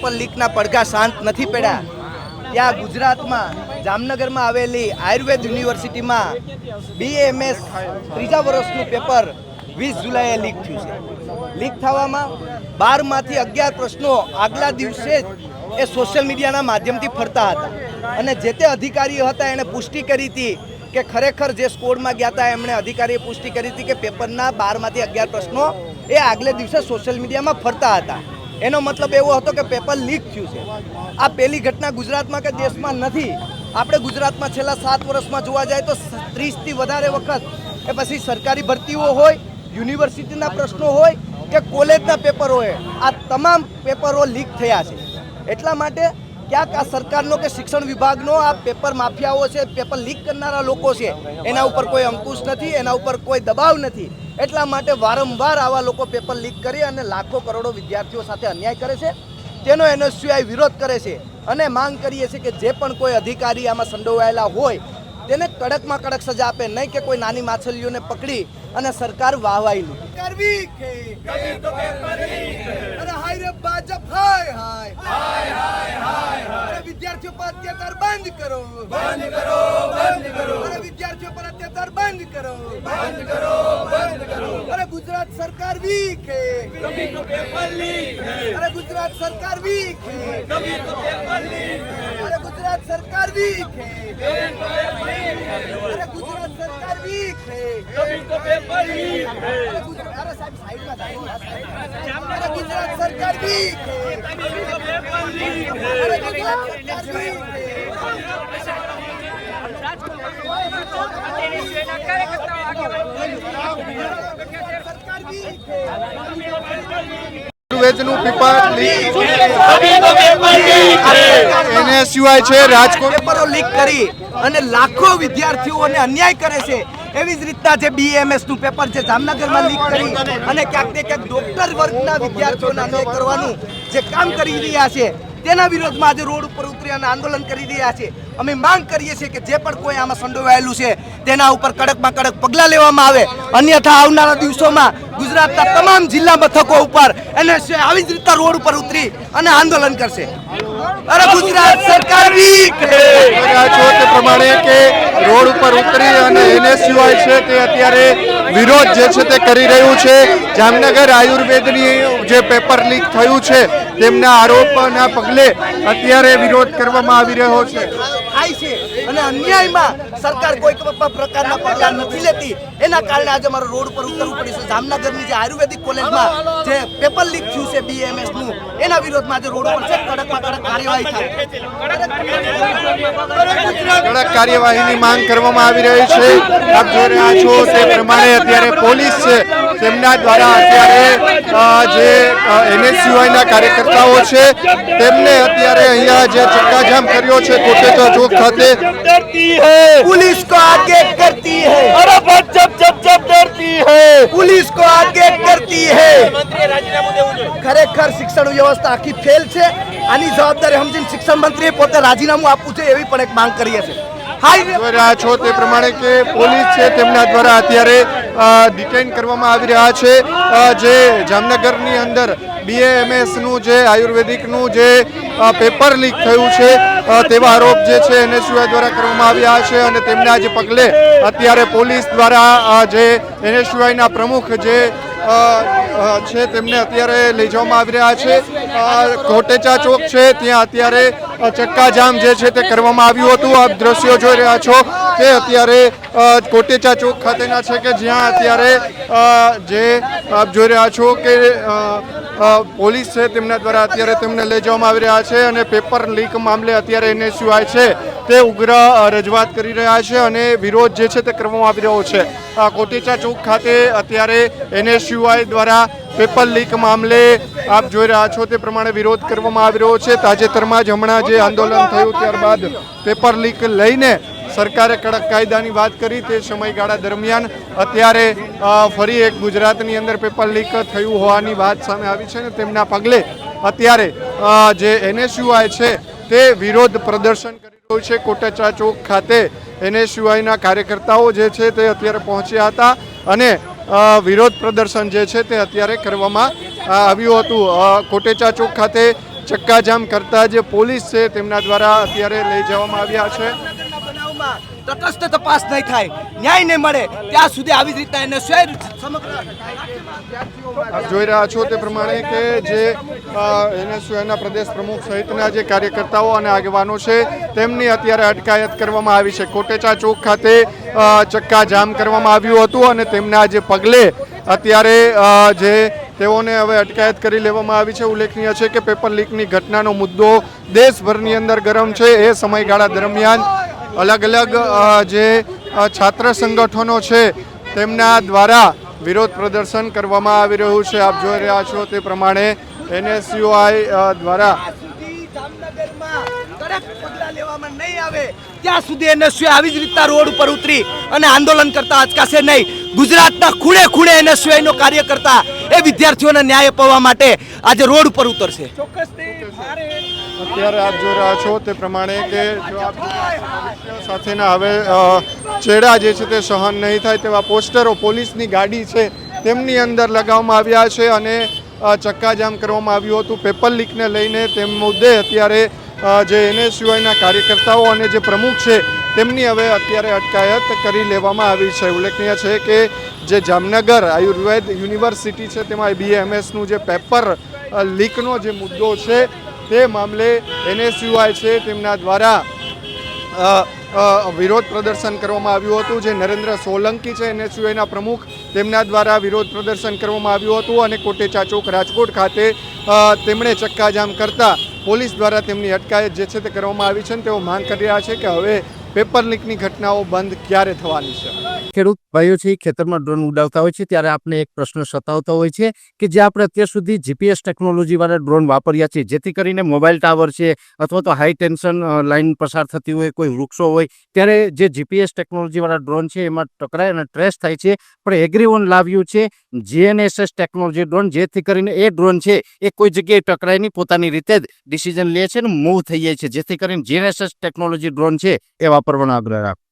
Paper લીકના પડઘા શાંત નથી પડ્યા, ત્યાં ગુજરાતમાં જામનગરમાં આવેલી આયુર્વેદ યુનિવર્સિટીમાં BAMS ત્રીજા વર્ષનું પેપર 20 જુલાઈએ લીક થયું છે. લીક થવામાં 12માંથી 11 પ્રશ્નો આગલા દિવસે જ એ સોશિયલ મીડિયાના માધ્યમથી ફરતા હતા અને જે તે અધિકારીઓ હતા એણે પુષ્ટિ કરી હતી કે ખરેખર જે સ્કોડમાં ગયા હતા એમણે અધિકારીએ પુષ્ટિ કરી હતી કે પેપરના 12માંથી 11 પ્રશ્નો એ આગલે દિવસે સોશિયલ મીડિયામાં ફરતા હતા. એનો મતલબ એવો હતો કે પેપર લીક થયું છે. આ પહેલી ઘટના ગુજરાતમાં કે દેશમાં નથી. આપણે ગુજરાતમાં છેલ્લા 7 વર્ષમાં જોવા જાય તો 30થી વધારે વખત એ પછી સરકારી ભરતીઓ હોય, યુનિવર્સિટીના પ્રશ્નો હોય કે કોલેજના પેપરો હોય, આ તમામ પેપરો લીક થયા છે. એટલા માટે ક્યાંક આ સરકારનો કે શિક્ષણ વિભાગનો આ પેપર માફિયાઓ છે, પેપર લીક કરનારા લોકો છે, એના ઉપર કોઈ અંકુશ નથી, એના ઉપર કોઈ દબાવ નથી. એટલા માટે વારંવાર આવા લોકો પેપર લીક કરી અને લાખો કરોડો વિદ્યાર્થીઓ સાથે અન્યાય કરે છે. તેનો NSUI વિરોધ કરે છે અને માંગ કરીએ છીએ કે જે પણ કોઈ અધિકારી આમાં સંડોવાયેલા હોય તેને કડકમાં કડક સજા આપે, નહીં કે કોઈ નાની માછલીઓને પકડી અને સરકાર વાહવાઈ લે. વિદ્યાર્થીઓ પર અત્યાચાર બંધ કરો, બંધ કરો, બંધ કરો. વિદ્યાર્થીઓ પર અત્યાચાર બંધ કરો, બંધ કરો, બંધ કરો. અરે ગુજરાત સરકાર વીક હે, કભી તો પેપર લીક હે. અરે ગુજરાત સરકાર વીક હે, કભી તો પેપર લીક હે. અરે ગુજરાત સરકાર વીક હે, અરે ગુજરાત સરકાર વીક હે, કભી તો પેપર લીક હે. અરે સાહેબ સાઈડમાં જાય. અરે ગુજરાત સરકાર વીક હે, કભી તો પેપર લીક હે. અરે ગુજરાત સરકાર વીક હે. આયુર્વેદનું પેપર લીક NSUI છે રાજકોટ પેપરો લીક કરી અને લાખો વિદ્યાર્થીઓને અન્યાય કરે છે. એવી જ રીતના જે BAMS નું પેપર છે જામનગરમાં લીક કરી અને ક્યાંક ને ક્યાંક ડોક્ટર વર્ગના વિદ્યાર્થીઓને અન્યાય કરવાનું જે કામ કરી રહ્યા છે તેના વિરોધમાં આજે રોડ ઉપર ઉતરી અને આંદોલન કરી રહ્યા છે. અમે માંગ કરીએ છીએ કે જે પણ કોઈ આમાં સંડોવાયેલું છે તેના ઉપર કડકમાં કડક પગલાં લેવામાં આવે, અન્યથા આવનારા દિવસોમાં ગુજરાતના તમામ જિલ્લા મથકો ઉપર NSUI આવી જ રીતના રોડ ઉપર ઉતરી અને આંદોલન કરશે. અરે ગુજરાત સરકાર વીક છે. તે પ્રમાણે કે રોડ ઉપર ઉતરી અને NSUI છે તે અત્યારે વિરોધ જે છે તે કરી રહ્યું છે. જામનગર આયુર્વેદની જે પેપર લીક થયું છે તેમના આરોપના પગલે અત્યારે વિરોધ કરવામાં આવી રહ્યો છે. થાય છે અને અન્યાયમાં સરકાર કોઈ પ્રકારના પગલાં નથી લેતી. એના કારણે આજે અમારો રોડ પર ઉતરવું પડ્યું છે. જામનગરની જે આયુર્વેદિક કોલેજમાં જે પેપર લીક થયું છે BAMS નું, એના વિરોધમાં આજે રોડ પર છે. કડકમાં કડક કાર્યવાહી થાય, કડક કાર્યવાહીની માંગ કરવામાં આવી રહી છે. આપ જોઈ રહ્યા છો તે પ્રમાણે અત્યારે પોલીસ છે તેમના દ્વારા અત્યારે જે NSUI ના કાર્યકર્તાઓ છે તેમને અત્યારે અહીંયા જે ચક્કાજામ કર્યો છે કોટેચા ચોક ખાતે. पुलिस को आगे करती है, अरे बस जब जब जब डरती है, पुलिस को आगे करती है. ખરેખર શિક્ષણ વ્યવસ્થા આખી ફેલ છે. આની જવાબદારી સમજીને શિક્ષણ મંત્રીએ પોતે રાજીનામું આપવું છે એવી પણ એક માંગ કરીએ છીએ. જોઈ રહ્યા છો તે પ્રમાણે કે પોલીસ છે તેમના દ્વારા અત્યારે ડિટેન કરવામાં આવી રહ્યા છે. જે જામનગરની અંદર BAMS નું જે આયુર્વેદિકનું જે પેપર લીક થયું છે તેવા આરોપ જે છે NSUI દ્વારા કરવામાં આવ્યા છે અને તેમના જે પગલે અત્યારે પોલીસ દ્વારા જે NSUI ના પ્રમુખ જે છે તેમને અત્યારે લઈ જવામાં આવી રહ્યા છે. કોટેચા ચોક છે ત્યાં અત્યારે ચક્કાજામ જે છે તે કરવામાં આવ્યું હતું. આપ દ્રશ્યો જોઈ રહ્યા છો તે અત્યારે કોટેચા ચોક ખાતેના છે કે જ્યાં અત્યારે જે આપ જોઈ રહ્યા છો કે પોલીસ છે તેમના દ્વારા અત્યારે તેમને લઈ જવામાં આવી રહ્યા છે અને પેપર લીક મામલે અત્યારે NSUI છે તે ઉગ્ર રજૂઆત કરી રહ્યા છે અને વિરોધ જે છે તે કરવામાં આવી રહ્યો છે. કોટેચા ચોક ખાતે અત્યારે NSUI દ્વારા પેપર લીક મામલે આપ જોઈ રહ્યા છો તે પ્રમાણે વિરોધ કરવામાં આવી રહ્યો છે. તાજેતરમાં જ હમણાં જે આંદોલન થયું ત્યારબાદ પેપર લીક લઈને સરકારે કડક કાયદાની વાત કરી. તે સમયગાળા દરમિયાન અત્યારે ફરી એક ગુજરાતની અંદર પેપર લીક થયું હોવાની વાત સામે આવી છે અને તેમના પગલે અત્યારે જે NSUI છે તે વિરોધ પ્રદર્શન કરી રહ્યું છે. કોટેચા ચોક ખાતે NSUIના કાર્યકર્તાઓ જે છે તે અત્યારે પહોંચ્યા હતા અને વિરોધ પ્રદર્શન જે છે તે અત્યારે કરવામાં આવ્યું હતું. કોટેચા ચોક ખાતે ચક્કાજામ કરતા જે પોલીસ છે તેમના દ્વારા અત્યારે લઈ જવામાં આવ્યા છે. જામનગરના બનાવમાં તટસ્થ તપાસ નહીં થાય, ન્યાય નહીં મળે ત્યાં સુધી આવી જ રીતના એને સમગ્ર આપ જોઈ રહ્યા છો તે પ્રમાણે કે જે એનએસયુઆઈના પ્રદેશ પ્રમુખ સહિતના જે કાર્યકર્તાઓ અને આગેવાનો છે તેમની અત્યારે અટકાયત કરવામાં આવી છે. કોટેચા ચોક ખાતે ચક્કાજામ કરવામાં આવ્યું હતું અને તેમના જે પગલે અત્યારે જે તેઓને હવે અટકાયત કરી લેવામાં આવી છે. ઉલ્લેખનીય છે કે પેપર લીકની ઘટનાનો મુદ્દો દેશભરની અંદર ગરમ છે. એ સમયગાળા દરમિયાન અલગ અલગ જે છાત્ર સંગઠનો છે તેમના દ્વારા વિરોધ પ્રદર્શન કરવામાં આવી રહ્યું છે. આપ જોઈ રહ્યા છો તે પ્રમાણે એનએસયુઆઈ દ્વારા જામનગરમાં કડક પગલાં લેવામાં નહીં આવે ત્યાં સુધી એનએસયુઆઈ આવી જ રીતના રોડ ઉપર ઉતરી અને આંદોલન કરતા અચકાશે નહીં. ગુજરાતના ખૂણે ખૂણે એનએસયુઆઈનો કાર્ય કરતા એ વિદ્યાર્થીઓને ન્યાય અપાવવા માટે આજે રોડ ઉપર ઉતરશે. અત્યારે આપ જોઈ રહ્યા છો તે પ્રમાણે કે જો આપ સાથેના હવે ચેડા જે છે તે સહન નહીં થાય તેવા પોસ્ટરો પોલીસની ગાડી છે તેમની અંદર લગાવવામાં આવ્યા છે અને ચક્કાજામ કરવામાં આવ્યું હતું પેપર લીકને લઈને. તેમ મુદ્દે અત્યારે જે એનએસયુઆઈના કાર્યકર્તાઓ અને જે પ્રમુખ છે તેમની હવે અત્યારે અટકાયત કરી લેવામાં આવી છે. ઉલ્લેખનીય છે કે જે જામનગર આયુર્વેદ યુનિવર્સિટી છે તેમાં BAMSનું જે પેપર લીકનો જે મુદ્દો છે તે મામલે એનએસયુઆઈ છે તેમના દ્વારા વિરોધ પ્રદર્શન કરવામાં આવ્યું હતું. જે નરેન્દ્ર સોલંકી છે એનએસયુઆઈના પ્રમુખ તેમના દ્વારા વિરોધ પ્રદર્શન કરવામાં આવ્યું હતું અને કોટેચા ચોક રાજકોટ ખાતે તેમણે ચક્કાજામ કરતા પોલીસ દ્વારા તેમની અટકાયત જે છે તે કરવામાં આવી છે. તેઓ માંગ કરી રહ્યા છે કે હવે પેપર લીકની ઘટનાઓ બંધ ક્યારે થવાની છે. ખેડૂત ભાઈઓ છે ખેતરમાં ડ્રોન ઉડાવતા હોય છે ત્યારે આપણે એક પ્રશ્ન સતાવતો હોય છે કે જે આપણે અત્યાર સુધી GPS ટેકનોલોજી વાળા ડ્રોન વાપર્યા છે જેથી કરીને મોબાઈલ ટાવર છે અથવા તો હાઈ ટેન્શન લાઈન પસાર થતી હોય કોઈ વૃક્ષો હોય ત્યારે જે GPS ટેકનોલોજી વાળા ડ્રોન છે એમાં ટકરાય અને ટ્રેસ થાય છે. પણ એગ્રીઓન લાવ્યું છે GNSS ટેકનોલોજી ડ્રોન જેથી કરીને એ ડ્રોન છે એ કોઈ જગ્યાએ ટકરાય નહીં, પોતાની રીતે જ ડિસિઝન લે છે અને મૂવ થઈ જાય છે જેથી કરીને GNSS ટેકનોલોજી ડ્રોન છે એ વાપરવાનો આગ્રહ રાખો.